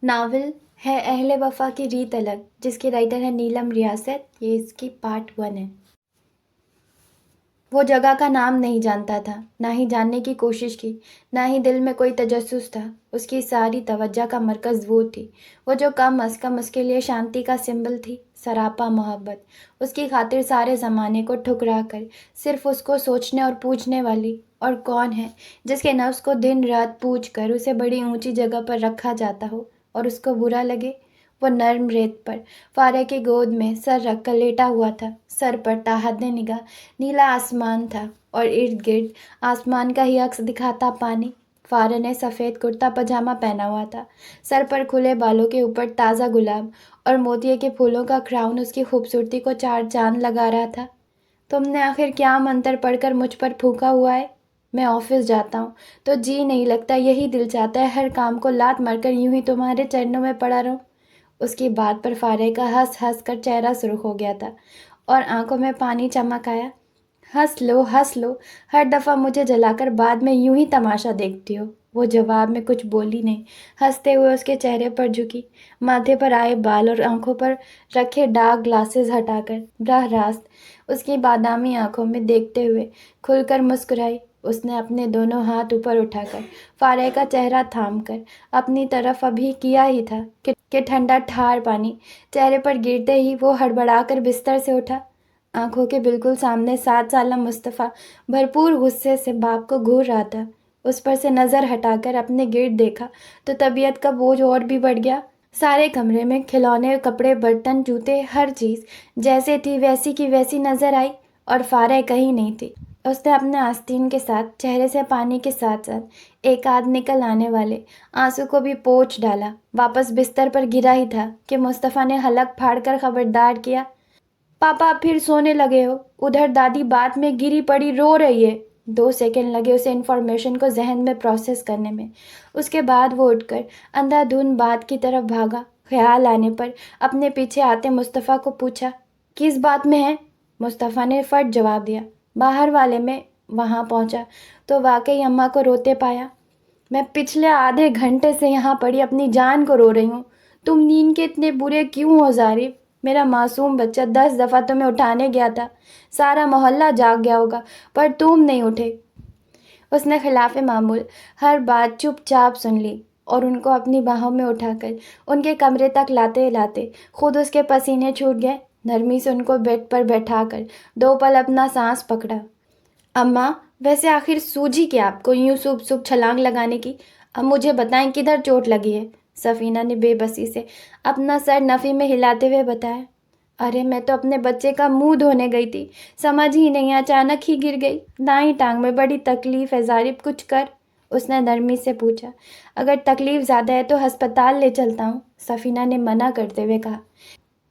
Novel ہے اہل وفا کی ریت الگ، جس کی رائٹر ہے نیلم ریاست۔ یہ اس کی پارٹ 1 ہے۔ وہ جگہ کا نام نہیں جانتا تھا، نہ ہی جاننے کی کوشش کی، نہ ہی دل میں کوئی تجسس تھا۔ اس کی ساری توجہ کا مرکز وہ تھی، وہ جو کم از کم اس کے لیے شانتی کا سمبل تھی، سراپا محبت۔ اس کی خاطر سارے زمانے کو ٹھکرا کر صرف اس کو سوچنے اور پوچھنے والی اور کون ہے، جس کے نفس کو دن رات پوچھ کر اسے بڑی اونچی جگہ پر رکھا جاتا ہو اور اس کو برا لگے۔ وہ نرم ریت پر فارغ کی گود میں سر رکھ کر لیٹا ہوا تھا۔ سر پر تاحد نگاہ نیلا آسمان تھا اور ارد گرد آسمان کا ہی عکس دکھاتا پانی۔ فارغ نے سفید کرتا پاجامہ پہنا ہوا تھا۔ سر پر کھلے بالوں کے اوپر تازہ گلاب اور موتیے کے پھولوں کا کراؤن اس کی خوبصورتی کو چار چاند لگا رہا تھا۔ تم نے آخر کیا منتر پڑھ کر مجھ پر پھونکا ہوا ہے؟ میں آفس جاتا ہوں تو جی نہیں لگتا، یہی دل چاہتا ہے ہر کام کو لات مار کر یوں ہی تمہارے چرنوں میں پڑا رہوں۔ اس کی بات پر فارغ کا ہنس ہنس کر چہرہ سرخ ہو گیا تھا اور آنکھوں میں پانی چمک آیا۔ ہنس لو، ہر دفعہ مجھے جلا کر بعد میں یوں ہی تماشا دیکھتی ہو۔ وہ جواب میں کچھ بولی نہیں، ہنستے ہوئے اس کے چہرے پر جھکی، ماتھے پر آئے بال اور آنکھوں پر رکھے ڈارک گلاسز ہٹا کر براہ راست اس کی بادامی آنکھوں میں دیکھتے ہوئے کھل کر مسکرائی۔ اس نے اپنے دونوں ہاتھ اوپر اٹھا کر فارغ کا چہرہ تھام کر اپنی طرف ابھی کیا ہی تھا کہ ٹھنڈا ٹھار پانی چہرے پر گرتے ہی وہ ہڑبڑا کر بستر سے اٹھا۔ آنکھوں کے بالکل سامنے 7 سالہ مصطفیٰ بھرپور غصے سے باپ کو گھور رہا تھا۔ اس پر سے نظر ہٹا کر اپنے گرد دیکھا تو طبیعت کا بوجھ اور بھی بڑھ گیا۔ سارے کمرے میں کھلونے، کپڑے، برتن، جوتے، ہر چیز جیسے تھی ویسی کی ویسی نظر آئی اور فارغ کہیں نہیں تھی۔ اس نے اپنے آستین کے ساتھ چہرے سے پانی کے ساتھ ساتھ ایک آدھ نکل آنے والے آنسو کو بھی پوچھ ڈالا۔ واپس بستر پر گرا ہی تھا کہ مصطفیٰ نے حلق پھاڑ کر خبردار کیا، پاپا پھر سونے لگے ہو؟ ادھر دادی بات میں گری پڑی رو رہی ہے۔ 2 سیکنڈ لگے اسے انفارمیشن کو ذہن میں پروسیس کرنے میں۔ اس کے بعد وہ اٹھ کر اندھا دھند بات کی طرف بھاگا۔ خیال آنے پر اپنے پیچھے آتے مصطفیٰ کو پوچھا، کس بات میں ہے؟ مصطفیٰ نے فٹ جواب دیا، باہر والے میں۔ وہاں پہنچا تو واقعی اماں کو روتے پایا۔ میں پچھلے آدھے گھنٹے سے یہاں پڑی اپنی جان کو رو رہی ہوں۔ تم نیند کے اتنے برے کیوں ہو ظریف؟ میرا معصوم بچہ 10 دفعہ تمہیں اٹھانے گیا تھا، سارا محلہ جاگ گیا ہوگا، پر تم نہیں اٹھے۔ اس نے خلاف معمول ہر بات چپ چاپ سن لی اور ان کو اپنی باہوں میں اٹھا کر ان کے کمرے تک لاتے لاتے خود اس کے پسینے چھوٹ گئے۔ نرمی سے ان کو بیڈ پر بیٹھا کر 2 پل اپنا سانس پکڑا۔ اماں، ویسے آخر سوجھی کیا آپ کو یوں صبح صبح چھلانگ لگانے کی؟ اب مجھے بتائیں کدھر چوٹ لگی ہے؟ سفینہ نے بے بسی سے اپنا سر نفی میں ہلاتے ہوئے بتایا، ارے میں تو اپنے بچے کا منہ دھونے گئی تھی، سمجھ ہی نہیں، اچانک ہی گر گئی، دائیں ٹانگ میں بڑی تکلیف ہے ظریف، کچھ کر؟ اس نے نرمی سے پوچھا۔ اگر تکلیف زیادہ ہے تو ہسپتال لے چلتا ہوں، سفینہ نے منع کرتے ہوئے کہا۔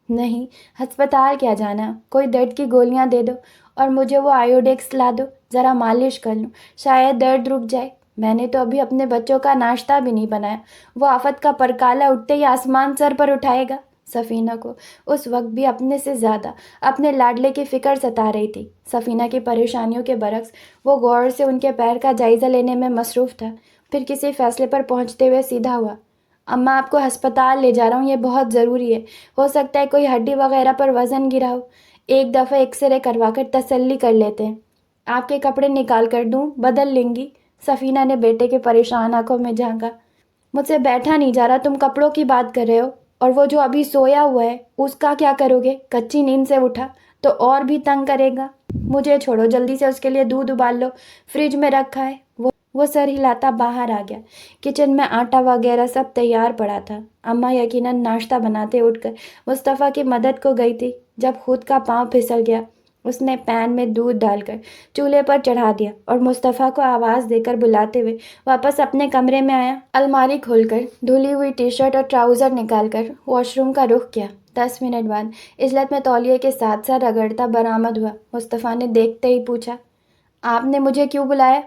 نہیں، ہسپتال کیا جانا، کوئی درد کی گولیاں دے دو اور مجھے وہ آیوڈیکس لا دو، ذرا مالش کر لوں، شاید درد رک جائے۔ میں نے تو ابھی اپنے بچوں کا ناشتہ بھی نہیں بنایا، وہ آفت کا پرکالا اٹھتے ہی آسمان سر پر اٹھائے گا۔ سفینہ کو اس وقت بھی اپنے سے زیادہ اپنے لاڈلے کی فکر ستا رہی تھی۔ سفینہ کی پریشانیوں کے برعکس وہ غور سے ان کے پیر کا جائزہ لینے میں مصروف تھا۔ پھر کسی فیصلے پر پہنچتے ہوئے سیدھا ہوا، اماں آپ کو ہسپتال لے جا رہا ہوں، یہ بہت ضروری ہے، ہو سکتا ہے کوئی ہڈی وغیرہ پر وزن گرا ہو، ایک دفعہ ایکس رے کروا کر تسلی کر لیتے ہیں۔ آپ کے کپڑے نکال کر دوں، بدل لیں گی؟ سفینہ نے بیٹے کے پریشان آنکھوں میں جھانکا۔ مجھ سے بیٹھا نہیں جا رہا، تم کپڑوں کی بات کر رہے ہو، اور وہ جو ابھی سویا ہوا ہے اس کا کیا کرو گے؟ کچی نیند سے اٹھا تو اور بھی تنگ کرے گا۔ مجھے چھوڑو، جلدی سے اس کے لیے دودھ ابال لو، فریج میں رکھا ہے۔ وہ سر ہلاتا باہر آ گیا۔ کچن میں آٹا وغیرہ سب تیار پڑا تھا۔ اماں یقیناً ناشتہ بناتے اٹھ کر مصطفیٰ کی مدد کو گئی تھی۔ جب خود کا پاؤں پھسل گیا، اس نے پین میں دودھ ڈال کر چولہے پر چڑھا دیا اور مصطفیٰ کو آواز دے کر بلاتے ہوئے واپس اپنے کمرے میں آیا۔ الماری کھول کر دھلی ہوئی ٹی شرٹ اور ٹراؤزر نکال کر واش روم کا رخ کیا۔ 10 منٹ بعد عزلت میں تولیے کے ساتھ سر رگڑتا برآمد ہوا۔ مصطفیٰ نے دیکھتے ہی پوچھا، آپ نے مجھے کیوں بلایا؟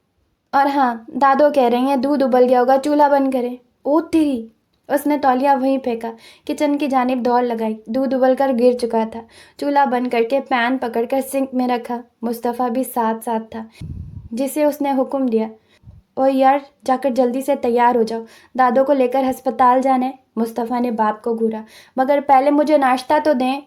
اور ہاں، دادو کہہ رہی ہیں دودھ ابل گیا ہوگا، چولہا بند کریں۔ او تیری! اس نے تولیہ وہیں پھینکا، کچن کی جانب دوڑ لگائی۔ دودھ ابل کر گر چکا تھا۔ چولہا بند کر کے پین پکڑ کر سنک میں رکھا۔ مصطفیٰ بھی ساتھ ساتھ تھا، جسے اس نے حکم دیا، او یار جا کر جلدی سے تیار ہو جاؤ، دادوں کو لے کر ہسپتال جانا ہے۔ مصطفیٰ نے باپ کو گھورا۔ مگر پہلے مجھے ناشتہ تو دیں۔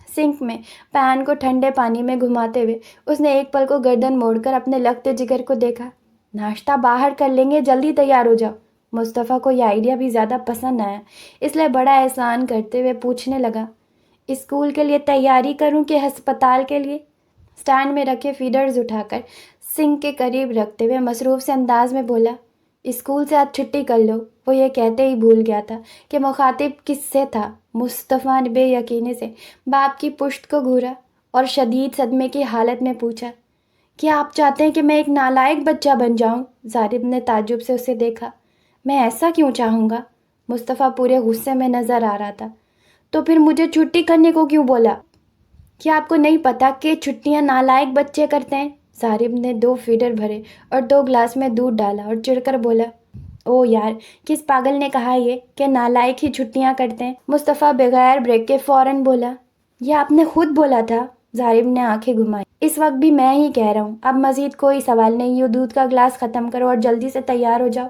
سنک میں پین کو ٹھنڈے پانی میں گھماتے ہوئے اس نے ایک پل کو گردن موڑ کر اپنے لگتے جگر کو دیکھا۔ ناشتہ باہر کر لیں گے، جلدی تیار ہو جاؤ۔ مصطفیٰ کو یہ آئیڈیا بھی زیادہ پسند آیا، اس لیے بڑا احسان کرتے ہوئے پوچھنے لگا، اسکول کے لیے تیاری کروں کہ ہسپتال کے لیے؟ اسٹینڈ میں رکھے فیڈرز اٹھا کر سنک کے قریب رکھتے ہوئے مصروف سے انداز میں بولا، اسکول سے آج چھٹی کر لو۔ وہ یہ کہتے ہی بھول گیا تھا کہ مخاطب کس سے تھا۔ مصطفیٰ نے بے یقینی سے باپ کی پشت کو گھورا اور شدید صدمے کی حالت میں پوچھا، کیا آپ چاہتے ہیں کہ میں ایک نالائق بچہ بن جاؤں؟ ظالم نے تعجب سے اسے دیکھا۔ میں ایسا کیوں چاہوں گا؟ مصطفیٰ پورے غصے میں نظر آ رہا تھا۔ تو پھر مجھے چھٹی کرنے کو کیوں بولا؟ کیا آپ کو نہیں پتا کہ چھٹیاں نالائق بچے کرتے ہیں؟ ظالم نے 2 فیڈر بھرے اور 2 گلاس میں دودھ ڈالا اور چڑھ کر بولا، او یار کس پاگل نے کہا یہ کہ نالائق ہی چھٹیاں کرتے ہیں؟ مصطفیٰ بغیر بریک کے فوراً بولا، یہ آپ نے خود بولا تھا۔ ظالم نے آنکھیں گھمائی، اس وقت بھی میں ہی کہہ رہا ہوں، اب مزید کوئی سوال نہیں، یہ دودھ کا گلاس ختم کرو اور جلدی سے تیار ہو جاؤ۔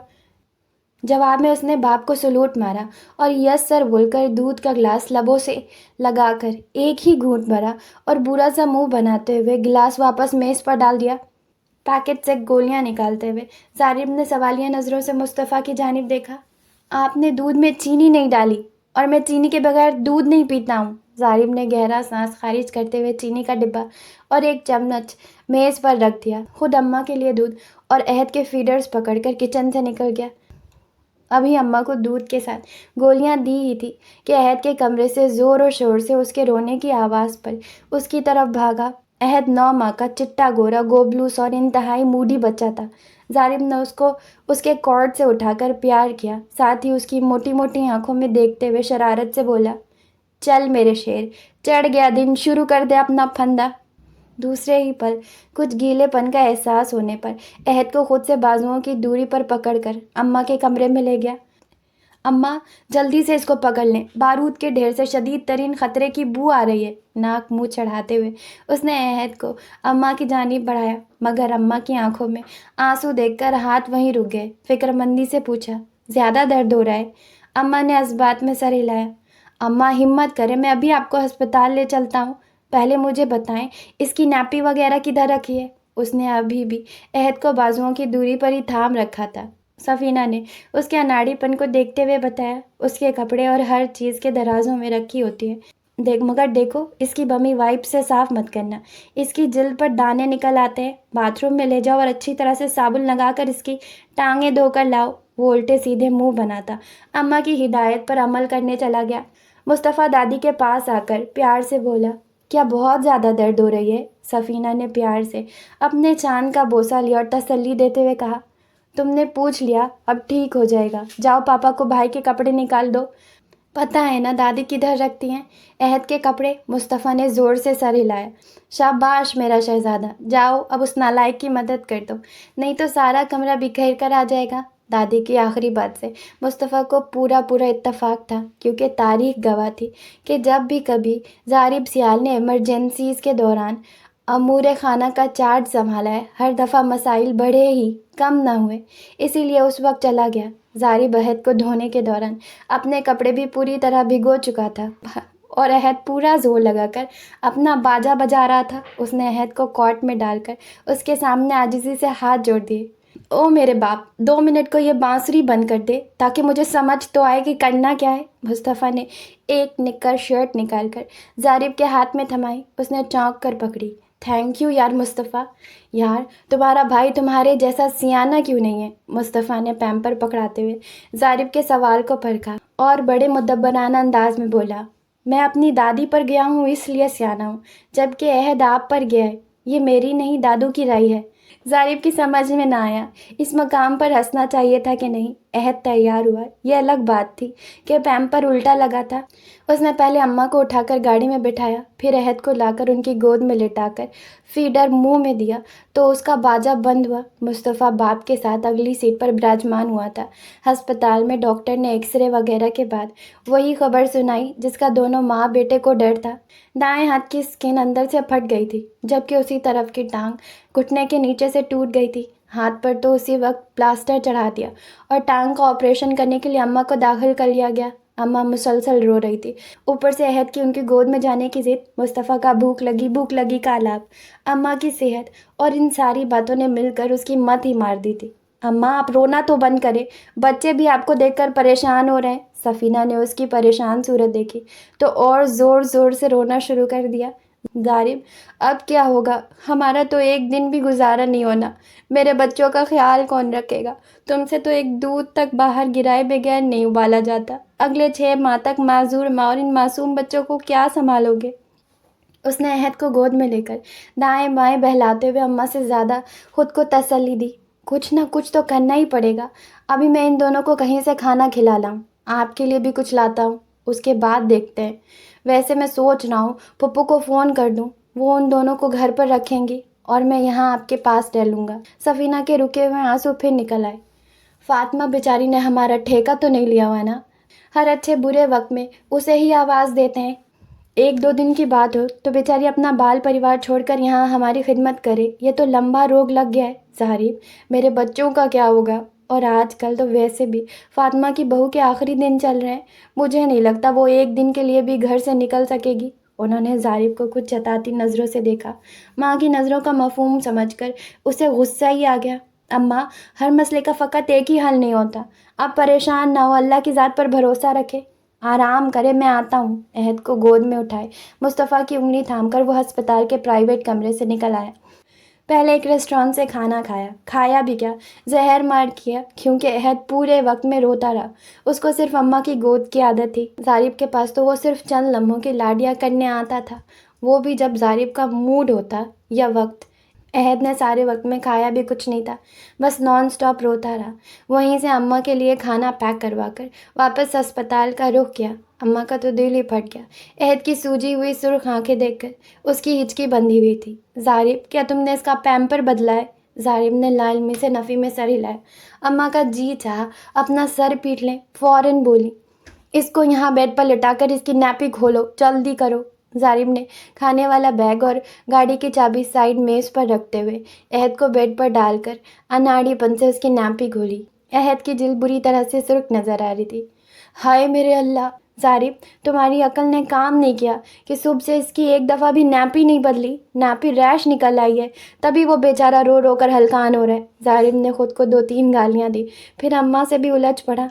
جواب میں اس نے باپ کو سلوٹ مارا اور یس سر بول کر دودھ کا گلاس لبوں سے لگا کر ایک ہی گھونٹ بھرا اور برا سا منہ بناتے ہوئے گلاس واپس میز پر ڈال دیا۔ پیکٹ سے گولیاں نکالتے ہوئے ظالم نے سوالیہ نظروں سے مصطفیٰ کی جانب دیکھا، آپ نے دودھ میں چینی نہیں ڈالی اور میں چینی کے بغیر دودھ نہیں پیتا ہوں۔ ظالم نے گہرا سانس خارج کرتے ہوئے چینی کا ڈبہ اور ایک چمچ میز پر رکھ دیا، خود اماں کے لیے دودھ اور عہد کے فیڈرز پکڑ کر کچن سے نکل گیا۔ ابھی اماں کو دودھ کے ساتھ گولیاں دی ہی تھی کہ عہد کے کمرے سے زور و شور سے اس کے رونے کی آواز پر اس کی طرف بھاگا۔ عہد 9 ماہ کا چٹا گورا گوبلوس اور انتہائی موڈی بچہ تھا۔ ظالم نے اس کو اس کے کارڈ سے اٹھا کر پیار کیا، ساتھ ہی اس کی موٹی موٹی آنکھوں میں دیکھتے ہوئے شرارت سے بولا، چل میرے شیر، چڑھ گیا دن، شروع کر دے اپنا پھندا۔ دوسرے ہی پل کچھ گیلے پن کا احساس ہونے پر عہد کو خود سے بازوؤں کی دوری پر پکڑ کر اماں کے کمرے میں لے گیا۔ اماں جلدی سے اس کو پکڑ لیں، بارود کے ڈھیر سے شدید ترین خطرے کی بو آ رہی ہے۔ ناک منہ چڑھاتے ہوئے اس نے عہد کو اماں کی جانب بڑھایا، مگر اماں کی آنکھوں میں آنسو دیکھ کر ہاتھ وہیں رک گئے۔ فکر مندی سے پوچھا، زیادہ درد ہو رہا ہے؟ اماں نے اس بات میں سر ہلایا۔ اماں ہمت کرے، میں ابھی آپ کو ہسپتال لے چلتا ہوں، پہلے مجھے بتائیں اس کی نیپی وغیرہ کدھر رکھی ہے؟ اس نے ابھی بھی عہد کو بازوؤں کی دوری پر ہی تھام رکھا تھا۔ سفینہ نے اس کے اناڑی پن کو دیکھتے ہوئے بتایا، اس کے کپڑے اور ہر چیز کے درازوں میں رکھی ہوتی ہے، مگر دیکھو اس کی بمی وائپ سے صاف مت کرنا، اس کی جلد پر دانے نکل آتے ہیں، باتھ روم میں لے جاؤ اور اچھی طرح سے صابن لگا کر اس کی ٹانگیں دھو کر لاؤ۔ وہ الٹے سیدھے منہ بناتا اماں کی ہدایت پر عمل کرنے چلا گیا۔ مصطفیٰ دادی کے پاس آ کر پیار سے بولا، کیا بہت زیادہ درد ہو رہی ہے؟ سفینہ نے پیار سے اپنے چاند کا بوسہ لیا اور تسلی دیتے ہوئے کہا، تم نے پوچھ لیا، اب ٹھیک ہو جائے گا، جاؤ پاپا کو بھائی کے کپڑے نکال دو۔ پتہ ہے نا دادی کدھر رکھتی ہیں عہد کے کپڑے؟ مصطفیٰ نے زور سے سر ہلایا۔ شاباش میرا شہزادہ، جاؤ اب اس نالائق کی مدد کر دو، نہیں تو سارا کمرہ بکھیر کر آ جائے گا۔ دادی کی آخری بات سے مصطفیٰ کو پورا اتفاق تھا، کیونکہ تاریخ گواہ تھی کہ جب بھی کبھی ضارب سیال نے ایمرجنسیز کے دوران امور خانہ کا چارج سنبھالا ہے، ہر دفعہ مسائل بڑھے ہی کم نہ ہوئے، اسی لیے اس وقت چلا گیا۔ ضارب عہد کو دھونے کے دوران اپنے کپڑے بھی پوری طرح بھگو چکا تھا اور عہد پورا زور لگا کر اپنا باجا بجا رہا تھا۔ اس نے عہد کو کاٹ میں ڈال کر اس کے سامنے عاجزی سے ہاتھ جوڑ دیے۔ او میرے باپ، 2 منٹ کو یہ بانسری بند کر دے تاکہ مجھے سمجھ تو آئے کہ کرنا کیا ہے۔ مصطفیٰ نے ایک نکر شرٹ نکال کر ضارب کے ہاتھ میں تھمائی۔ اس نے چونک کر پکڑی۔ تھینک یو یار مصطفیٰ، یار تمہارا بھائی تمہارے جیسا سیانہ کیوں نہیں ہے؟ مصطفیٰ نے پیمپر پکڑاتے ہوئے ضارب کے سوال کو پرکھا اور بڑے مدبرانہ انداز میں بولا، میں اپنی دادی پر گیا ہوں اس لیے سیانہ ہوں، جبکہ عہد آپ پر گیا ہے، یہ میری نہیں دادو کی رائے ہے۔ ضارب کی سمجھ میں نہ آیا اس مقام پر ہنسنا چاہیے تھا کہ نہیں۔ عہد تیار ہوا، یہ الگ بات تھی کہ پیمپر الٹا لگا تھا۔ اس نے پہلے اماں کو اٹھا کر گاڑی میں بٹھایا، پھر عہد کو لا کر ان کی گود میں لٹا کر فیڈر منہ میں دیا تو اس کا باجا بند ہوا۔ مصطفیٰ باپ کے ساتھ اگلی سیٹ پر براجمان ہوا تھا۔ ہسپتال میں ڈاکٹر نے ایکس رے وغیرہ کے بعد وہی خبر سنائی جس کا دونوں ماں بیٹے کو ڈر تھا۔ دائیں ہاتھ کی اسکن اندر سے پھٹ گئی تھی، جبکہ اسی طرف کی ٹانگ گھٹنے کے نیچے سے ٹوٹ گئی تھی۔ ہاتھ پر تو اسی وقت پلاسٹر چڑھا دیا اور ٹانگ کا آپریشن کرنے کے لیے اماں کو داخل کر لیا گیا۔ اماں مسلسل رو رہی تھی، اوپر سے عہد کی ان کی گود میں جانے کی ضد، مصطفیٰ کا بھوک لگی کا الاپ، اماں کی صحت، اور ان ساری باتوں نے مل کر اس کی مت ہی مار دی تھی۔ اماں آپ رونا تو بند کریں، بچے بھی آپ کو دیکھ کر پریشان ہو رہے ہیں۔ سفینہ نے اس کی پریشان صورت دیکھی تو اور زور زور سے رونا شروع کر دیا۔ ظالم، اب کیا ہوگا؟ ہمارا تو ایک دن بھی گزارا نہیں ہونا، میرے بچوں کا خیال کون رکھے گا؟ تم سے تو ایک دودھ تک باہر گرائے بغیر نہیں ابالا جاتا، اگلے 6 ماہ تک معذور ماں اور ان معصوم بچوں کو کیا سنبھالو گے؟ اس نے عہد کو گود میں لے کر دائیں بائیں بہلاتے ہوئے اماں سے زیادہ خود کو تسلی دی۔ کچھ نہ کچھ تو کرنا ہی پڑے گا، ابھی میں ان دونوں کو کہیں سے کھانا کھلا لاؤں، آپ کے لیے بھی کچھ لاتا ہوں، اس کے بعد دیکھتے ہیں۔ ویسے میں سوچ رہا ہوں پپو کو فون کر دوں، وہ ان دونوں کو گھر پر رکھیں گی اور میں یہاں آپ کے پاس رہ لوں گا۔ سفینہ کے رکے ہوئے آنسو پھر نکل آئے۔ فاطمہ بیچاری نے ہمارا ٹھیکہ تو نہیں لیا ہوا نا؟ ہر اچھے برے وقت میں اسے ہی آواز دیتے ہیں، 1-2 دن کی بات ہو تو بیچاری اپنا بال پریوار چھوڑ کر یہاں ہماری خدمت کرے، یہ تو لمبا روگ لگ گیا ہے۔ ظاہر میرے بچوں کا کیا ہوگا؟ اور آج کل تو ویسے بھی فاطمہ کی بہو کے آخری دن چل رہے ہیں، مجھے نہیں لگتا وہ ایک دن کے لیے بھی گھر سے نکل سکے گی۔ انہوں نے ظاہر کو کچھ جتاتی نظروں سے دیکھا۔ ماں کی نظروں کا مفہوم سمجھ کر اسے غصہ ہی آ گیا۔ اماں، ہر مسئلے کا فقط ایک ہی حل نہیں ہوتا، آپ پریشان نہ ہو، اللہ کی ذات پر بھروسہ رکھے، آرام کرے، میں آتا ہوں۔ عہد کو گود میں اٹھائے مصطفیٰ کی انگلی تھام کر وہ ہسپتال کے پرائیویٹ کمرے سے نکل آیا۔ پہلے ایک ریسٹورانٹ سے کھانا کھایا بھی کیا، زہر مار کیا، کیونکہ عہد پورے وقت میں روتا رہا۔ اس کو صرف اماں کی گود کی عادت تھی۔ ظاہر کے پاس تو وہ صرف چند لمحوں کی لاڈیاں کرنے آتا تھا، وہ بھی جب ظاہر کا موڈ ہوتا یا وقت۔ عہد نے سارے وقت میں کھایا بھی کچھ نہیں تھا، بس نان سٹاپ روتا رہا۔ وہیں سے اماں کے لیے کھانا پیک کروا کر واپس ہسپتال کا رخ کیا۔ اماں کا تو دل ہی پھٹ گیا عہد کی سوجی ہوئی سرخ آنکھیں دیکھ کر۔ اس کی ہچکی بندھی ہوئی تھی۔ ظاہر، کیا تم نے اس کا پیمپر بدلا ہے؟ ظاہر نے لا علمی سے نفی میں سر ہلایا۔ اماں کا جی چاہا اپنا سر پیٹ لیں، فوراً بولی، اس کو یہاں بیڈ پر لٹا کر اس کی نیپی کھولو، جلدی کرو۔ ظاہر نے کھانے والا بیگ اور گاڑی کی چابی سائڈ میز پر رکھتے ہوئے عہد کو بیڈ پر ڈال کر اناڑی پن سے اس کی نیپی کھولی۔ عہد کی جلد بری طرح سے سرخ نظر آ رہی تھی۔ ہائے میرے اللہ! ظاہر، تمہاری عقل نے کام نہیں کیا کہ صبح سے اس کی ایک دفعہ بھی نیپی نہیں بدلی، نیپی ریش نکل آئی ہے، تبھی وہ بیچارہ رو رو کر ہلکان ہو رہا ہے۔ ظاہر نے خود کو 2-3 گالیاں دی، پھر اماں سے بھی الجھ پڑا۔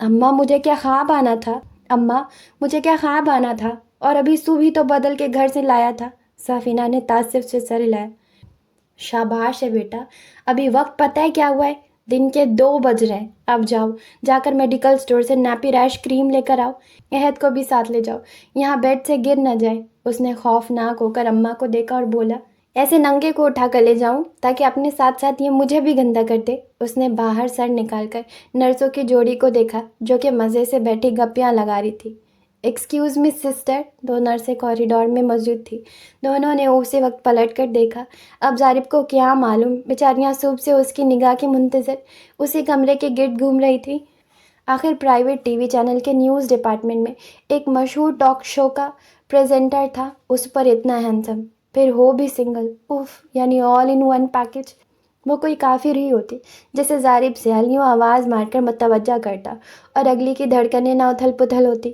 اماں، مجھے کیا خواب آنا تھا؟ اماں، مجھے کیا خواب آنا تھا؟ اور ابھی صبح ہی تو بدل کے گھر سے لایا تھا۔ سفینہ نے تعصب سے سر ہلایا۔ شاباش ہے بیٹا، ابھی وقت پتہ ہے کیا ہوا ہے؟ دن کے 2 بج رہے ہیں۔ اب جاؤ، جا کر میڈیکل سٹور سے نیپی ریش کریم لے کر آؤ، عہد کو بھی ساتھ لے جاؤ، یہاں بیڈ سے گر نہ جائے۔ اس نے خوفناک ہو کر اماں کو دیکھا اور بولا، ایسے ننگے کو اٹھا کر لے جاؤں تاکہ اپنے ساتھ ساتھ یہ مجھے بھی گندا کر دے؟ اس نے باہر سر نکال کر نرسوں کی جوڑی کو دیکھا جو کہ مزے سے بیٹھی گپیاں لگا رہی تھی۔ ایکسکیوز می سسٹر، 2 نرسیں کوریڈور میں موجود تھی۔ دونوں نے اسی وقت پلٹ کر دیکھا۔ اب ظاہر کو کیا معلوم، بیچاریاں صبح سے اس کی نگاہ کے منتظر اسی کمرے کے گرد گھوم رہی تھی۔ آخر پرائیویٹ ٹی وی چینل کے نیوز ڈپارٹمنٹ میں ایک مشہور ٹاک شو کا پریزنٹر تھا، اس پر اتنا ہینڈسم، پھر ہو بھی سنگل، یعنی آل ان ون پیکج۔ وہ کوئی کافر ہی ہوتی جسے ظاہر سیال یوں آواز مار کر متوجہ کرتا اور اگلی کی دھڑکنیں نہ اتھل پتھل ہوتی۔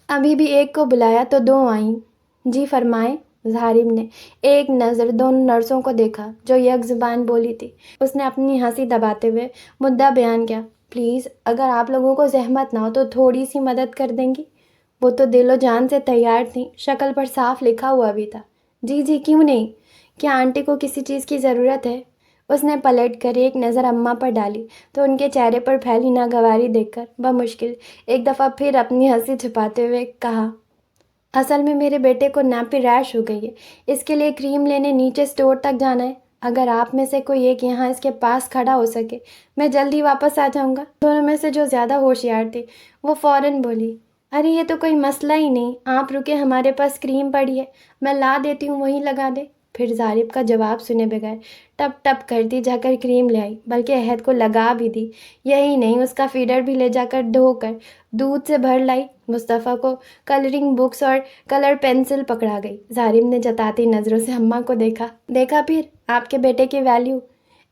ابھی بھی ایک کو بلایا تو 2 آئیں۔ جی فرمائیں۔ ظاہر نے ایک نظر دونوں نرسوں کو دیکھا جو یک زبان بولی تھی۔ اس نے اپنی ہنسی دباتے ہوئے مدعا بیان کیا، پلیز اگر آپ لوگوں کو زحمت نہ ہو تو تھوڑی سی مدد کر دیں گی؟ وہ تو دل و جان سے تیار تھیں، شکل پر صاف لکھا ہوا بھی تھا۔ جی کیوں نہیں، کیا آنٹی کو کسی چیز کی ضرورت ہے؟ اس نے پلٹ کر ایک نظر اماں پر ڈالی تو ان کے چہرے پر پھیلی ناگواری دیکھ کر بمشکل ایک دفعہ پھر اپنی ہنسی چھپاتے ہوئے کہا، اصل میں میرے بیٹے کو نیپی ریش ہو گئی ہے، اس کے لیے کریم لینے نیچے سٹور تک جانا ہے، اگر آپ میں سے کوئی ایک یہاں اس کے پاس کھڑا ہو سکے میں جلدی واپس آ جاؤں گا۔ دونوں میں سے جو زیادہ ہوشیار تھی وہ فوراً بولی، ارے یہ تو کوئی مسئلہ ہی نہیں، آپ رکے، ہمارے پاس کریم پڑی ہے، میں لا دیتی ہوں، وہیں لگا دے۔ پھر ظاہر کا جواب سنے بغیر ٹپ ٹپ کرتی جا کر کریم لے آئی، بلکہ عہد کو لگا بھی دی، یہی نہیں اس کا فیڈر بھی لے جا کر دھو کر دودھ سے بھر لائی۔ مصطفیٰ کو کلرنگ بکس اور کلر پینسل پکڑا گئی۔ ظاہر نے جتاتی نظروں سے اماں کو دیکھا پھر آپ کے بیٹے کی ویلیو،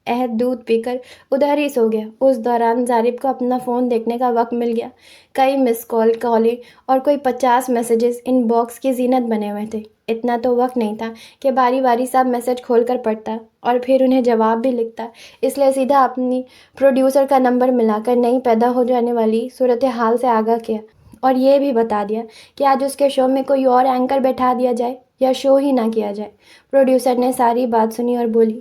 عہد دودھ پی کر ادھر ہی سو گیا۔ اس دوران زارب کو اپنا فون دیکھنے کا وقت مل گیا۔ کئی مس کالیں اور کوئی 50 میسیجز ان باکس کی زینت بنے ہوئے تھے۔ اتنا تو وقت نہیں تھا کہ باری باری سب میسیج کھول کر پڑھتا اور پھر انہیں جواب بھی لکھتا، اس لیے سیدھا اپنی پروڈیوسر کا نمبر ملا کر نئی پیدا ہو جانے والی صورتحال سے آگاہ کیا اور یہ بھی بتا دیا کہ آج اس کے شو میں کوئی اور اینکر بیٹھا دیا جائے یا شو ہی نہ کیا جائے۔ پروڈیوسر نے ساری بات سنی اور بولی،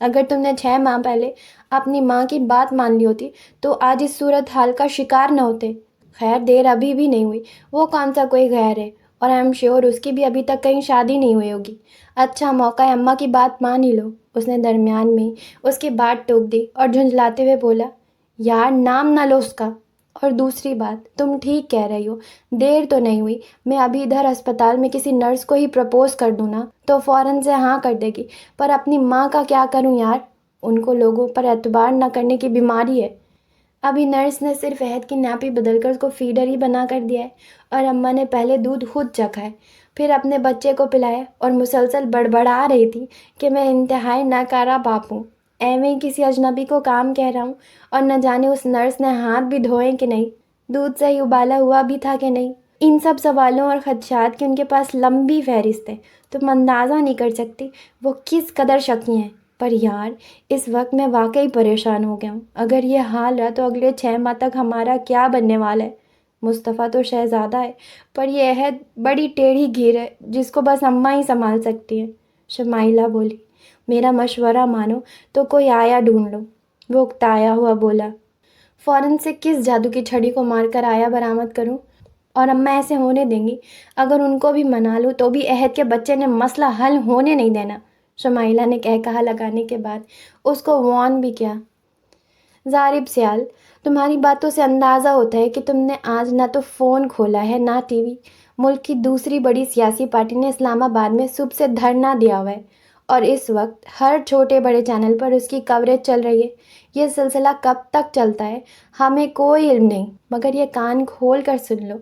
اگر تم نے 6 ماہ پہلے اپنی ماں کی بات مان لی ہوتی تو آج اس صورتحال کا شکار نہ ہوتے۔ خیر دیر ابھی بھی نہیں ہوئی، وہ کون سا کوئی غیر ہے، اور آئی ایم شیور اس کی بھی ابھی تک کہیں شادی نہیں ہوئی ہوگی۔ اچھا موقع ہے، اماں کی بات مان ہی لو۔ اس نے درمیان میں اس کی بات ٹوک دی اور جھنجھلاتے ہوئے بولا، یار نام نہ لو اس کا، اور دوسری بات تم ٹھیک کہہ رہی ہو، دیر تو نہیں ہوئی، میں ابھی ادھر اسپتال میں کسی نرس کو ہی پرپوز کر دوں نا تو فوراً سے ہاں کر دے گی، پر اپنی ماں کا کیا کروں یار، ان کو لوگوں پر اعتبار نہ کرنے کی بیماری ہے۔ ابھی نرس نے صرف عہد کی ناپی بدل کر اس کو فیڈر ہی بنا کر دیا ہے، اور اماں نے پہلے دودھ خود چکھا ہے، پھر اپنے بچے کو پلایا اور مسلسل بڑبڑا رہی تھی کہ میں انتہائی ناکارہ باپ ہوں، ایویں ہی کسی اجنبی کو کام کہہ رہا ہوں، اور نہ جانے اس نرس نے ہاتھ بھی دھوئے کہ نہیں، دودھ صحیح ابالا ہوا بھی تھا کہ نہیں۔ ان سب سوالوں اور خدشات کی ان کے پاس لمبی فہرست ہے، تم اندازہ نہیں کر سکتی وہ کس قدر شکی ہیں۔ پر یار اس وقت میں واقعی پریشان ہو گیا ہوں، اگر یہ حال رہا تو اگلے 6 ماہ تک ہمارا کیا بننے والا ہے۔ مصطفیٰ تو شہزادہ ہے، پر یہ عہد بڑی ٹیڑھی گھیر ہے جس کو بس اماں ہی سنبھال سکتی ہیں۔ شمائلہ بولی، میرا مشورہ مانو تو کوئی آیا ڈھونڈ لو۔ وہ اکتایا ہوا بولا، فوراً سے کس جادو کی چھڑی کو مار کر آیا برآمد کروں، اور اماں ایسے ہونے دیں گی؟ اگر ان کو بھی منا لوں تو بھی عہد کے بچے نے مسئلہ حل ہونے نہیں دینا۔ شمائلہ نے کہا لگانے کے بعد اس کو وارن بھی کیا، زارب سیال، تمہاری باتوں سے اندازہ ہوتا ہے کہ تم نے آج نہ تو فون کھولا ہے نہ ٹی وی۔ ملک کی دوسری بڑی سیاسی پارٹی نے اسلام آباد میں صبح سے دھرنا دیا ہوا ہے، اور اس وقت ہر چھوٹے بڑے چینل پر اس کی کوریج چل رہی ہے۔ یہ سلسلہ کب تک چلتا ہے ہمیں کوئی علم نہیں، مگر یہ کان کھول کر سن لو،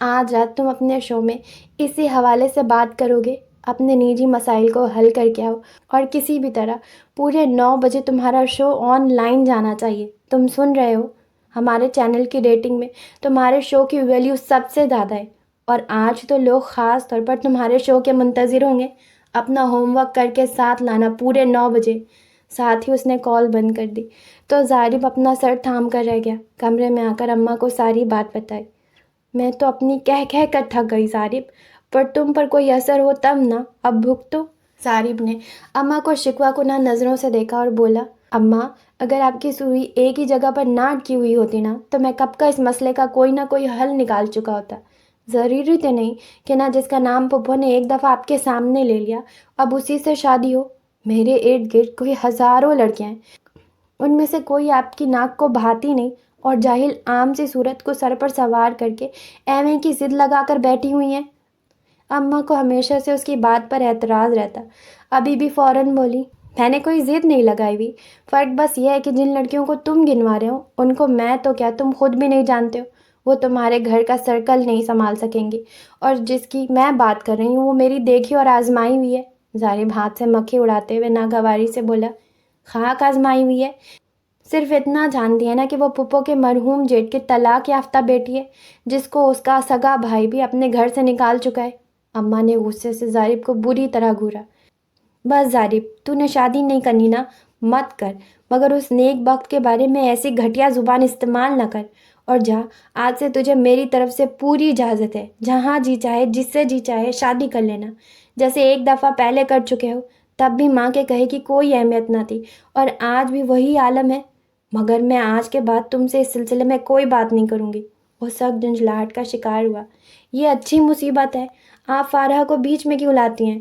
آج رات تم اپنے شو میں اسی حوالے سے بات کرو گے، اپنے نجی مسائل کو حل کر کے آؤ، اور کسی بھی طرح پورے 9 بجے تمہارا شو آن لائن جانا چاہیے۔ تم سن رہے ہو؟ ہمارے چینل کی ریٹنگ میں تمہارے شو کی ویلیو سب سے زیادہ ہے، اور آج تو لوگ خاص طور پر تمہارے شو کے منتظر ہوں گے۔ اپنا ہوم ورک کر کے ساتھ لانا پورے 9 بجے۔ ساتھ ہی اس نے کال بند کر دی تو زارب اپنا سر تھام کر رہ گیا۔ کمرے میں آ کر اماں کو ساری بات بتائی۔ میں تو اپنی کہہ کر تھک گئی زارب، پر تم پر کوئی اثر ہو تب نا، اب بھگتو۔ زارب نے اماں کو شکوہ کناں نظروں سے دیکھا اور بولا، اماں اگر آپ کی سوئی ایک ہی جگہ پر نہ اٹکی ہوئی ہوتی نا تو میں کب کا اس مسئلے کا کوئی نہ کوئی حل نکال چکا ہوتا۔ ضروری تو نہیں کہ نہ جس کا نام پھپھو نے ایک دفعہ آپ کے سامنے لے لیا اب اسی سے شادی ہو۔ میرے ارد گرد کوئی ہزاروں لڑکیاں ہیں، ان میں سے کوئی آپ کی ناک کو بھاتی نہیں، اور جاہل عام سی صورت کو سر پر سوار کر کے ایویں کی ضد لگا کر بیٹھی ہوئی ہیں۔ اماں کو ہمیشہ سے اس کی بات پر اعتراض رہتا، ابھی بھی فوراً بولی، میں نے کوئی ضد نہیں لگائی ہوئی، فرق بس یہ ہے کہ جن لڑکیوں کو تم گنوا رہے ہو ان کو میں تو کیا تم خود بھی نہیں جانتے ہو، وہ تمہارے گھر کا سرکل نہیں سنبھال سکیں گی، اور جس کی میں بات کر رہی ہوں وہ میری دیکھی اور آزمائی ہوئی ہے۔ زارب ہاتھ سے مکھی اڑاتے ہوئے ناگواری سے بولا، خاک آزمائی ہوئی ہے؟ صرف اتنا جانتی ہے نا کہ وہ پھپھو کے مرحوم جیٹ کی طلاق یافتہ بیٹی ہے، جس کو اس کا سگا بھائی بھی اپنے گھر سے نکال چکا ہے۔ اماں نے غصے سے زارب کو بری طرح گھورا۔ بس زارب، تو نے شادی نہیں کرنی نا، مت کر، مگر اس نیک بخت کے بارے میں ایسی گھٹیا زبان استعمال نہ کر، اور جا، آج سے تجھے میری طرف سے پوری اجازت ہے، جہاں جی چاہے جس سے جی چاہے شادی کر لینا، جیسے ایک دفعہ پہلے کر چکے ہو، تب بھی ماں کے کہے کی کوئی اہمیت نہ تھی، اور آج بھی وہی عالم ہے، مگر میں آج کے بعد تم سے اس سلسلے میں کوئی بات نہیں کروں گی۔ وہ سخت جھنجھلاہٹ کا شکار ہوا۔ یہ اچھی مصیبت ہے، آپ فارحہ کو بیچ میں کیوں لاتی ہیں؟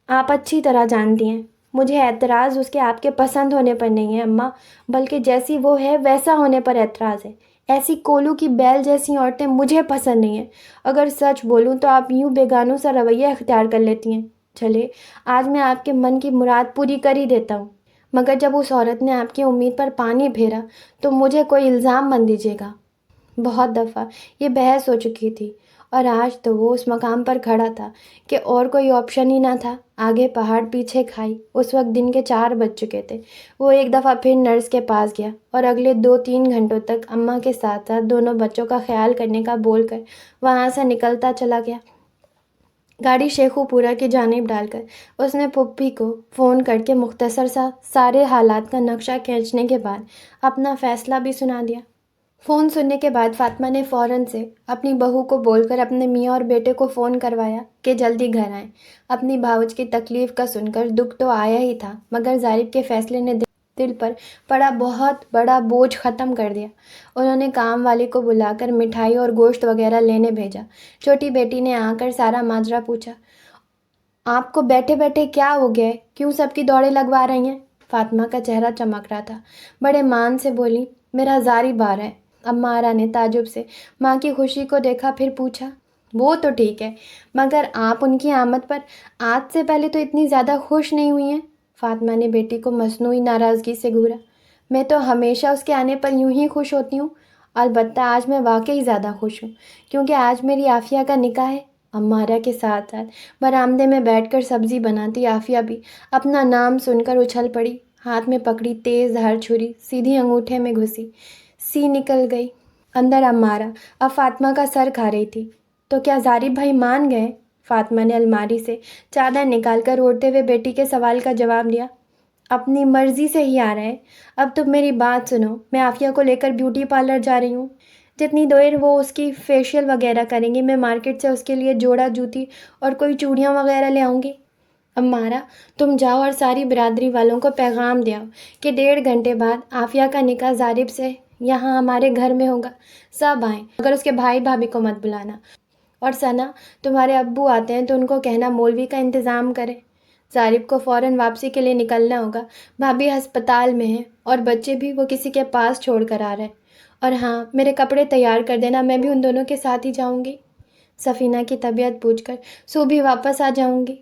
آپ اچھی طرح جانتی ہیں مجھے اعتراض اس کے آپ کے پسند ہونے پر نہیں ہے اماں، بلکہ جیسی وہ ہے ویسا ہونے پر اعتراض ہے۔ ایسی کولو کی بیل جیسی عورتیں مجھے پسند نہیں ہیں۔ اگر سچ بولوں تو آپ یوں بیگانوں سا رویہ اختیار کر لیتی ہیں۔ چلے، آج میں آپ کے من کی مراد پوری کر ہی دیتا ہوں، مگر جب اس عورت نے آپ کی امید پر پانی پھیرا تو مجھے کوئی الزام مت دیجیے گا۔ بہت دفعہ یہ بحث ہو چکی تھی، اور آج تو وہ اس مقام پر کھڑا تھا کہ اور کوئی آپشن ہی نہ تھا۔ آگے پہاڑ پیچھے کھائی۔ اس وقت دن کے 4 بج چکے تھے۔ وہ ایک دفعہ پھر نرس کے پاس گیا اور اگلے 2-3 گھنٹوں تک اماں کے ساتھ ساتھ دونوں بچوں کا خیال کرنے کا بول کر وہاں سے نکلتا چلا گیا۔ گاڑی شیخو پورہ کی جانب ڈال کر اس نے پھپھی کو فون کر کے مختصر سا سارے حالات کا نقشہ کھینچنے کے بعد اپنا فیصلہ بھی سنا دیا۔ فون سننے کے بعد فاطمہ نے فوراً سے اپنی بہو کو بول کر اپنے میاں اور بیٹے کو فون کروایا کہ جلدی گھر آئیں۔ اپنی بھاوج کی تکلیف کا سن کر دکھ تو آیا ہی تھا، مگر ظریف کے فیصلے نے دل پر پڑا بہت بڑا بوجھ ختم کر دیا۔ انہوں نے کام والے کو بلا کر مٹھائی اور گوشت وغیرہ لینے بھیجا۔ چھوٹی بیٹی نے آ کر سارا ماجرا پوچھا۔ آپ کو بیٹھے بیٹھے کیا ہو گیا ہے؟ کیوں سب کی دوڑیں لگوا رہی ہیں؟ فاطمہ کا چہرہ چمک رہا تھا۔ بڑے مان سے بولی، میرا ظریف آ رہا ہے۔ اماں آرا نے تعجب سے ماں کی خوشی کو دیکھا، پھر پوچھا، وہ تو ٹھیک ہے، مگر آپ ان کی آمد پر آج سے پہلے تو اتنی زیادہ خوش نہیں ہوئی ہیں؟ فاطمہ نے بیٹی کو مصنوعی ناراضگی سے گھورا۔ میں تو ہمیشہ اس کے آنے پر یوں ہی خوش ہوتی ہوں، البتہ آج میں واقعی زیادہ خوش ہوں، کیونکہ آج میری عافیہ کا نکاح ہے۔ اماں آرا کے ساتھ ساتھ برآمدے میں بیٹھ کر سبزی بناتی عافیہ بھی اپنا نام سن کر اچھل پڑی، ہاتھ میں پکڑی تیز دھار چھری سیدھی انگوٹھے میں گھسی، سی نکل گئی۔ اندر اماں آرا اب فاطمہ کا سر کھا رہی تھی۔ تو کیا ظریف بھائی مان گئے؟ فاطمہ نے الماری سے چادر نکال کر روتے ہوئے بیٹی کے سوال کا جواب دیا۔ اپنی مرضی سے ہی آ رہا ہے۔ اب تم میری بات سنو، میں عافیہ کو لے کر بیوٹی پارلر جا رہی ہوں۔ جتنی دیر وہ اس کی فیشیل وغیرہ کریں گی، میں مارکیٹ سے اس کے لیے جوڑا جوتی اور کوئی چوڑیاں وغیرہ لے آؤں گی۔ اماں آرا تم جاؤ اور ساری برادری والوں کو پیغام دے آؤ کہ 1.5 گھنٹے بعد عافیہ کا نکاح ظریف سے یہاں ہمارے گھر میں ہوگا۔ سب آئیں، مگر اس کے بھائی بھابھی کو مت بلانا۔ اور ثنا، تمہارے ابو آتے ہیں تو ان کو کہنا مولوی کا انتظام کریں۔ ظریف کو فوراً واپسی کے لیے نکلنا ہوگا، بھابھی ہسپتال میں ہیں اور بچے بھی وہ کسی کے پاس چھوڑ کر آ رہے ہیں۔ اور ہاں، میرے کپڑے تیار کر دینا، میں بھی ان دونوں کے ساتھ ہی جاؤں گی۔ سفینہ کی طبیعت پوچھ کر صبح واپس آ جاؤں گی۔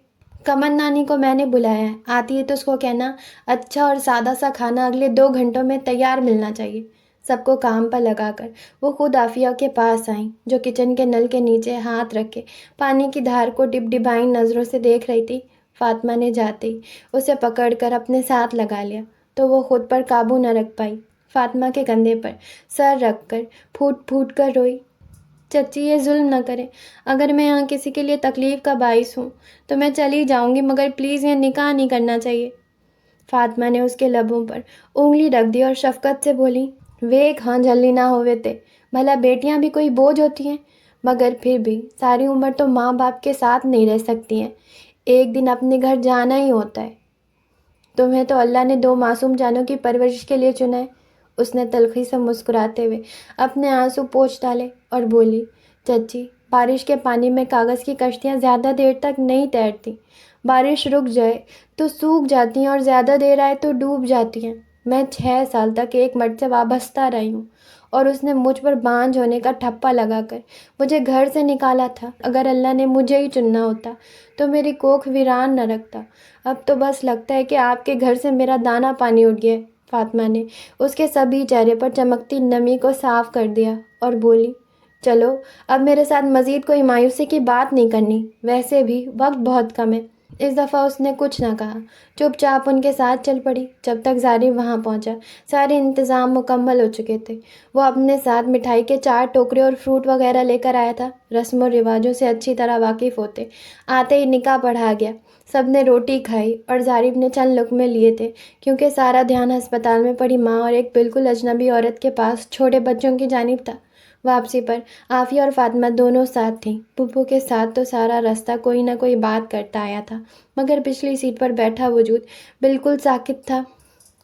قمر نانی کو میں نے بلایا ہے، آتی ہے تو اس کو کہنا اچھا اور سادہ سا کھانا اگلے 2 گھنٹوں میں تیار ملنا چاہیے۔ سب کو کام پر لگا کر وہ خود عافیہ کے پاس آئیں، جو کچن کے نل کے نیچے ہاتھ رکھ کے پانی کی دھار کو ڈبڈبائی نظروں سے دیکھ رہی تھی۔ فاطمہ نے جاتے ہی اسے پکڑ کر اپنے ساتھ لگا لیا تو وہ خود پر قابو نہ رکھ پائی۔ فاطمہ کے کندھے پر سر رکھ کر پھوٹ پھوٹ کر روئی۔ چچی، یہ ظلم نہ کریں، اگر میں یہاں کسی کے لیے تکلیف کا باعث ہوں تو میں چلی جاؤں گی، مگر پلیز یہ نکاح نہیں کرنا چاہیے۔ فاطمہ نے اس کے لبوں پر انگلی رکھ دی اور شفقت سے بولی، ویک ہاں جھلی نہ ہوئے تے، بھلا بیٹیاں بھی کوئی بوجھ ہوتی ہیں؟ مگر پھر بھی ساری عمر تو ماں باپ کے ساتھ نہیں رہ سکتی ہیں، ایک دن اپنے گھر جانا ہی ہوتا ہے۔ تمہیں تو اللہ نے 2 معصوم جانوں کی پرورش کے لیے چنا ہے۔ اس نے تلخی سے مسکراتے ہوئے اپنے آنسو پوچھ ڈالے اور بولی، چچی، بارش کے پانی میں کاغذ کی کشتیاں زیادہ دیر تک نہیں تیرتی، بارش رک جائے تو سوکھ جاتی ہیں اور زیادہ دیر آئے تو ڈوب جاتی ہیں۔ میں 6 سال تک ایک مرد سے وابستہ رہی ہوں اور اس نے مجھ پر بانجھ ہونے کا ٹھپا لگا کر مجھے گھر سے نکالا تھا۔ اگر اللہ نے مجھے ہی چننا ہوتا تو میری کوکھ ویران نہ رکھتا۔ اب تو بس لگتا ہے کہ آپ کے گھر سے میرا دانہ پانی اٹھ گیا ہے۔ فاطمہ نے اس کے سبھی چہرے پر چمکتی نمی کو صاف کر دیا اور بولی، چلو اب میرے ساتھ مزید کوئی مایوسی کی بات نہیں کرنی، ویسے بھی وقت بہت کم ہے۔ اس دفعہ اس نے کچھ نہ کہا، چپ چاپ ان کے ساتھ چل پڑی۔ جب تک ظریف وہاں پہنچا سارے انتظام مکمل ہو چکے تھے۔ وہ اپنے ساتھ مٹھائی کے 4 ٹوکرے اور فروٹ وغیرہ لے کر آیا تھا۔ رسم و رواجوں سے اچھی طرح واقف ہوتے آتے ہی نکاح پڑھا گیا۔ سب نے روٹی کھائی اور ظریف نے چند لقمے لیے تھے، کیونکہ سارا دھیان ہسپتال میں پڑی ماں اور ایک بالکل اجنبی عورت کے پاس چھوٹے بچوں کی جانب تھا۔ واپسی پر عافیہ اور فاطمہ دونوں ساتھ تھیں۔ پھپھو کے ساتھ تو سارا راستہ کوئی نہ کوئی بات کرتا آیا تھا، مگر پچھلی سیٹ پر بیٹھا وجود بالکل ساکت تھا۔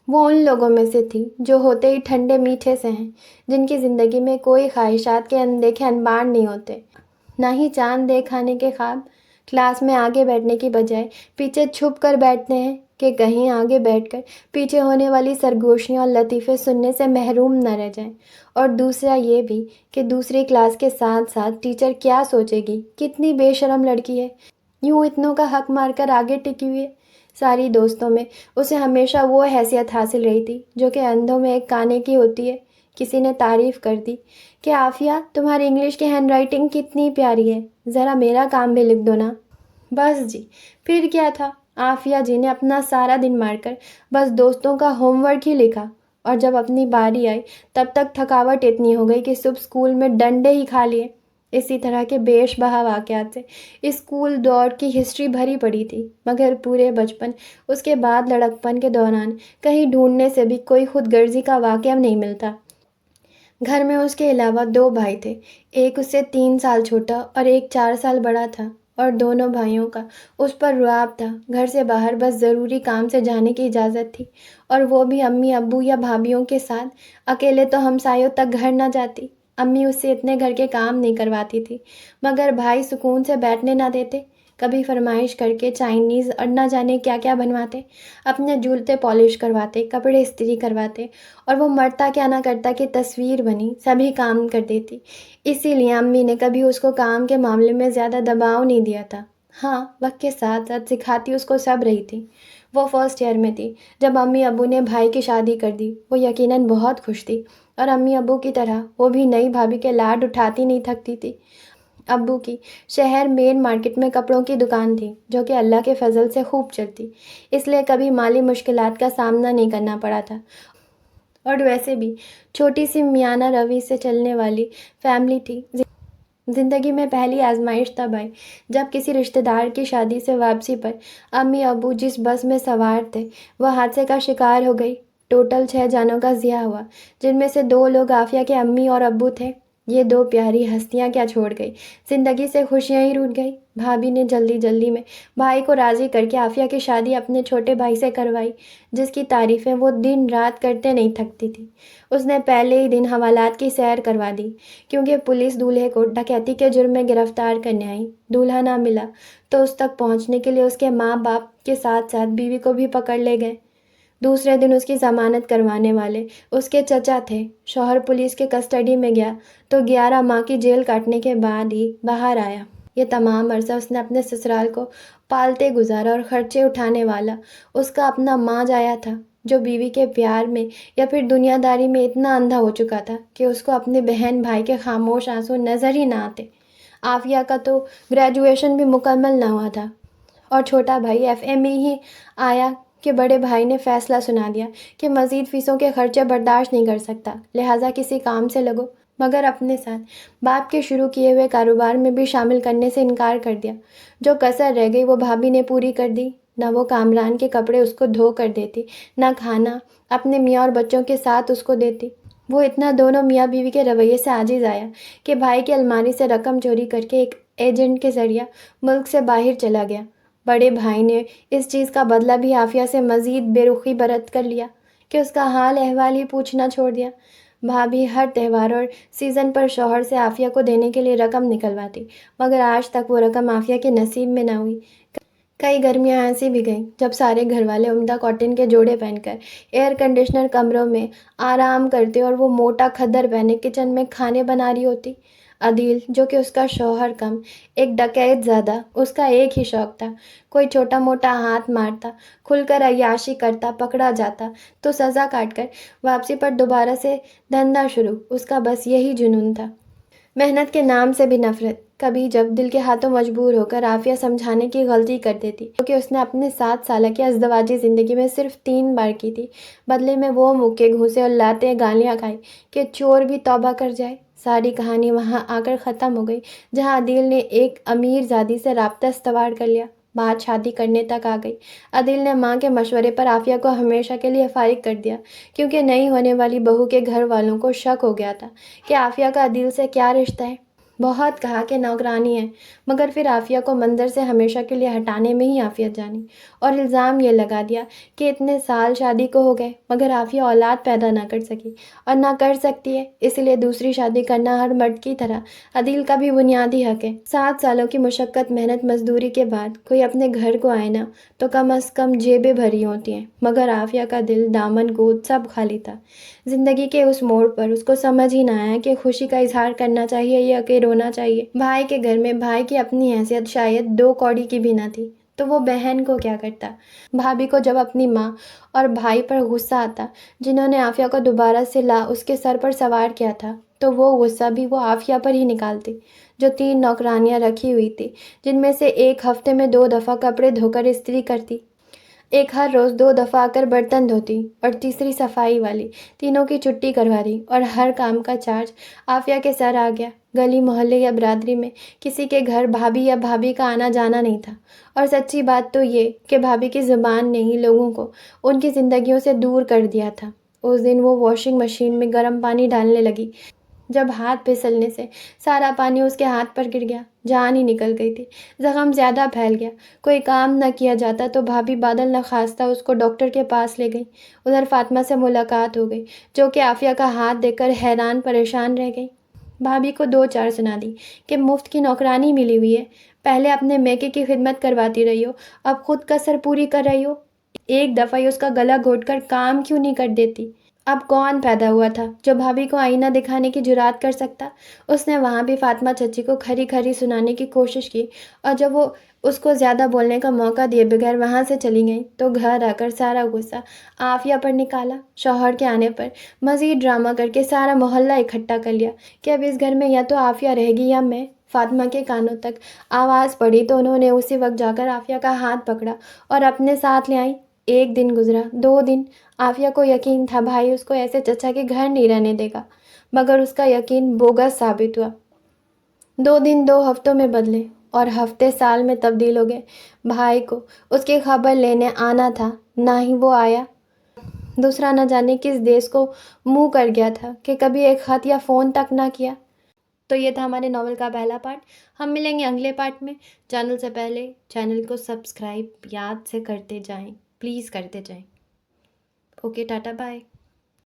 وہ ان لوگوں میں سے تھی جو ہوتے ہی ٹھنڈے میٹھے سے ہیں، جن کی زندگی میں کوئی خواہشات کے اندیکھے انبار نہیں ہوتے، نہ ہی چاند دیکھ آنے کے خواب۔ کلاس میں آگے بیٹھنے کی بجائے پیچھے چھپ کر بیٹھتے ہیں کہ کہیں آگے بیٹھ کر پیچھے ہونے والی سرگوشیاں اور لطیفے سننے سے محروم نہ رہ جائیں۔ اور دوسرا یہ بھی کہ دوسری کلاس کے ساتھ ساتھ ٹیچر کیا سوچے گی، کتنی بے شرم لڑکی ہے، یوں اتنوں کا حق مار کر آگے ٹکی ہوئی ہے۔ ساری دوستوں میں اسے ہمیشہ وہ حیثیت حاصل رہی تھی جو کہ اندھوں میں ایک کانے کی ہوتی ہے کسی نے تعریف کر دی کہ عافیہ تمہاری انگلش کی ہینڈ رائٹنگ کتنی پیاری ہے، ذرا میرا کام بھی لکھ دو نا۔ بس جی، پھر کیا تھا، عافیہ جی نے اپنا سارا دن مار کر بس دوستوں کا ہوم ورک ہی لکھا، اور جب اپنی باری آئی تب تک تھکاوٹ اتنی ہو گئی کہ صبح اسکول میں ڈنڈے ہی کھا لیے۔ اسی طرح کے بیش بہا واقعات سے اسکول دور کی ہسٹری بھری پڑی تھی، مگر پورے بچپن، اس کے بعد لڑکپن کے دوران کہیں ڈھونڈنے سے بھی کوئی خود غرضی کا واقعہ نہیں ملتا۔ گھر میں اس کے علاوہ 2 بھائی تھے، ایک اس سے 3 سال چھوٹا اور ایک 4 سال بڑا تھا، اور دونوں بھائیوں کا اس پر رعب تھا۔ گھر سے باہر بس ضروری کام سے جانے کی اجازت تھی، اور وہ بھی امی ابو یا بھابھیوں کے ساتھ، اکیلے تو ہمسایوں تک گھر نہ جاتی۔ امی اس سے اتنے گھر کے کام نہیں کرواتی تھی، مگر بھائی سکون سے بیٹھنے نہ دیتے، کبھی فرمائش کر کے چائنیز اور نہ جانے کیا کیا بنواتے، اپنے جوتے پالش کرواتے، کپڑے استری کرواتے، اور وہ مرتا کیا نہ کرتا کہ تصویر بنی سبھی کام کر دیتی۔ اسی لیے امی نے کبھی اس کو کام کے معاملے میں زیادہ دباؤ نہیں دیا تھا۔ ہاں، وقت کے ساتھ ساتھ سکھاتی اس کو سب رہی تھی۔ وہ فرسٹ ایئر میں تھی جب امی ابو نے بھائی کی شادی کر دی۔ وہ یقیناً بہت خوش تھی، اور امی ابو کی طرح وہ بھی نئی بھابھی کے لاڈ اٹھاتی نہیں تھکتی تھی۔ ابو کی شہر مین مارکیٹ میں کپڑوں کی دکان تھی، جو کہ اللہ کے فضل سے خوب چلتی، اس لیے کبھی مالی مشکلات کا سامنا نہیں کرنا پڑا تھا، اور ویسے بھی چھوٹی سی میانہ روی سے چلنے والی فیملی تھی۔ زندگی میں پہلی آزمائش تب آئی جب کسی رشتہ دار کی شادی سے واپسی پر امی ابو جس بس میں سوار تھے وہ حادثے کا شکار ہو گئی۔ ٹوٹل 6 جانوں کا ضیاع ہوا، جن میں سے 2 لوگ عافیہ کے امی اور ابو تھے۔ یہ 2 پیاری ہستیاں کیا چھوڑ گئی، زندگی سے خوشیاں ہی روٹھ گئی۔ بھابھی نے جلدی جلدی میں بھائی کو راضی کر کے عافیہ کی شادی اپنے چھوٹے بھائی سے کروائی، جس کی تعریفیں وہ دن رات کرتے نہیں تھکتی تھی۔ اس نے پہلے ہی دن حوالات کی سیر کروا دی، کیونکہ پولیس دولہے کو ڈکیتی کے جرم میں گرفتار کرنے آئی۔ دولہا نہ ملا تو اس تک پہنچنے کے لیے اس کے ماں باپ کے ساتھ ساتھ بیوی کو بھی پکڑ لے گئے۔ دوسرے دن اس کی ضمانت کروانے والے اس کے چچا تھے۔ شوہر پولیس کے کسٹڈی میں گیا تو 11 ماہ کی جیل کاٹنے کے بعد ہی باہر آیا۔ یہ تمام عرصہ اس نے اپنے سسرال کو پالتے گزارا، اور خرچے اٹھانے والا اس کا اپنا ماں جایا تھا، جو بیوی کے پیار میں یا پھر دنیا داری میں اتنا اندھا ہو چکا تھا کہ اس کو اپنے بہن بھائی کے خاموش آنسو نظر ہی نہ آتے۔ عافیہ کا تو گریجویشن بھی مکمل نہ ہوا تھا، اور چھوٹا بھائی FME ہی آیا کہ بڑے بھائی نے فیصلہ سنا دیا کہ مزید فیسوں کے خرچے برداشت نہیں کر سکتا، لہٰذا کسی کام سے لگو، مگر اپنے ساتھ باپ کے شروع کیے ہوئے کاروبار میں بھی شامل کرنے سے انکار کر دیا۔ جو کسر رہ گئی وہ بھابھی نے پوری کر دی۔ نہ وہ کامران کے کپڑے اس کو دھو کر دیتی، نہ کھانا اپنے میاں اور بچوں کے ساتھ اس کو دیتی۔ وہ اتنا دونوں میاں بیوی کے رویے سے عاجز آیا کہ بھائی کی الماری سے رقم چوری کر کے ایک ایجنٹ کے ذریعہ ملک سے باہر چلا گیا۔ بڑے بھائی نے اس چیز کا بدلہ بھی عافیہ سے مزید بے رخی برت کر لیا کہ اس کا حال احوال ہی پوچھنا چھوڑ دیا۔ بھابھی ہر تہوار اور سیزن پر شوہر سے عافیہ کو دینے کے لیے رقم نکلواتی، مگر آج تک وہ رقم عافیہ کے نصیب میں نہ ہوئی۔ کئی گرمیاں ایسی بھی گئیں جب سارے گھر والے عمدہ کاٹن کے جوڑے پہن کر ایئر کنڈیشنر کمروں میں آرام کرتے، اور وہ موٹا کھدر پہنے کچن میں کھانے بنا رہی ہوتی۔ عدیل، جو کہ اس کا شوہر کم ایک ڈکیت زیادہ، اس کا ایک ہی شوق تھا، کوئی چھوٹا موٹا ہاتھ مارتا، کھل کر عیاشی کرتا، پکڑا جاتا تو سزا کاٹ کر واپسی پر دوبارہ سے دھندا شروع، اس کا بس یہی جنون تھا۔ محنت کے نام سے بھی نفرت۔ کبھی جب دل کے ہاتھوں مجبور ہو کر عافیہ سمجھانے کی غلطی کر دیتی، کیونکہ اس نے اپنے 7 سالہ کی ازدواجی زندگی میں صرف 3 بار کی تھی، بدلے میں وہ مکے گھوسے اور لاتیں گالیاں کھائی کہ چور بھی توبہ کر جائے۔ ساری کہانی وہاں آ کر ختم ہو گئی جہاں عدیل نے ایک امیر زادی سے رابطہ استوار کر لیا۔ بات شادی کرنے تک آ گئی۔ عدیل نے ماں کے مشورے پر عافیہ کو ہمیشہ کے لیے فارغ کر دیا، کیونکہ نئی ہونے والی بہو کے گھر والوں کو شک ہو گیا تھا کہ عافیہ کا عدیل سے کیا رشتہ ہے۔ بہت کہا کہ نوکرانی ہے، مگر پھر عافیہ کو منظر سے ہمیشہ کے لیے ہٹانے میں ہی عافیت جانی، اور الزام یہ لگا دیا کہ اتنے سال شادی کو ہو گئے مگر عافیہ اولاد پیدا نہ کر سکی، اور نہ کر سکتی ہے، اس لیے دوسری شادی کرنا ہر مرد کی طرح عدیل کا بھی بنیادی حق ہے۔ 7 سالوں کی مشقت محنت مزدوری کے بعد کوئی اپنے گھر کو آئے نا تو کم از کم جیبیں بھری ہوتی ہیں، مگر عافیہ کا دل، دامن، گود سب خالی تھا۔ زندگی کے اس موڑ پر اس کو سمجھ ہی نہ آیا کہ خوشی کا اظہار کرنا چاہیے یا کہ رونا چاہیے۔ بھائی کے گھر میں بھائی کی اپنی حیثیت شاید 2 کوڑی کی بھی نہ تھی، تو وہ بہن کو کیا کرتا؟ بھابھی کو جب اپنی ماں اور بھائی پر غصہ آتا جنہوں نے عافیہ کو دوبارہ سے اس کے سر پر سوار کیا تھا، تو وہ غصہ بھی وہ عافیہ پر ہی نکالتی، جو 3 نوکرانیاں رکھی ہوئی تھی، جن میں سے ایک ہفتے میں 2 دفعہ کپڑے دھو کر استری کرتی، ایک ہر روز 2 دفعہ آ کر برتن دھوتی، اور تیسری صفائی والی، تینوں کی چھٹی کروا دی، اور ہر کام کا چارج عافیہ کے سر آ گیا۔ گلی محلے یا برادری میں کسی کے گھر بھابھی یا بھابھی کا آنا جانا نہیں تھا، اور سچی بات تو یہ کہ بھابھی کی زبان نے ہی لوگوں کو ان کی زندگیوں سے دور کر دیا تھا۔ اس دن وہ واشنگ مشین میں گرم پانی ڈالنے لگی، جب ہاتھ پھسلنے سے سارا پانی اس کے ہاتھ پر گر گیا، جان ہی نکل گئی تھی، زخم زیادہ پھیل گیا، کوئی کام نہ کیا جاتا تو بھابھی بادل نخواستہ اس کو ڈاکٹر کے پاس لے گئی۔ ادھر فاطمہ سے ملاقات ہو گئی، جو کہ عافیہ کا ہاتھ دیکھ کر حیران پریشان رہ گئی۔ بھابھی کو 2 4 سنا دی کہ مفت کی نوکرانی ملی ہوئی ہے، پہلے اپنے میکے کی خدمت کرواتی رہی ہو، اب خود کسر پوری کر رہی ہو، ایک دفعہ ہی اس کا گلا گھونٹ کر کام کیوں نہیں کر دیتی؟ اب کون پیدا ہوا تھا جو بھابھی کو آئینہ دکھانے کی جرات کر سکتا؟ اس نے وہاں بھی فاطمہ چچی کو کھری کھری سنانے کی کوشش کی، اور جب وہ اس کو زیادہ بولنے کا موقع دیے بغیر وہاں سے چلی گئیں تو گھر آ کر سارا غصہ عافیہ پر نکالا۔ شوہر کے آنے پر مزید ڈرامہ کر کے سارا محلہ اکٹھا کر لیا کہ اب اس گھر میں یا تو عافیہ رہے گی یا میں۔ فاطمہ کے کانوں تک آواز پڑی تو انہوں نے اسی وقت جا کر عافیہ کا ہاتھ پکڑا اور اپنے ساتھ لے آئیں۔ 1 دن گزرا، 2 دن، عافیہ کو یقین تھا بھائی اس کو ایسے چچا کے گھر نہیں رہنے دے گا، مگر اس کا یقین بوگس ثابت ہوا۔ 2 دن 2 ہفتوں میں بدلے، اور ہفتے سال میں تبدیل ہو گئے۔ بھائی کو اس کی خبر لینے آنا تھا، نہ ہی وہ آیا۔ دوسرا نہ جانے کس دیس کو منہ کر گیا تھا کہ کبھی ایک خط یا فون تک نہ کیا۔ تو یہ تھا ہمارے ناول کا پہلا پارٹ۔ ہم ملیں گے اگلے پارٹ میں۔ چینل سے پہلے چینل کو سبسکرائب یاد سے کرتے جائیں، پلیز کرتے جائیں۔ Okay, tata, bye.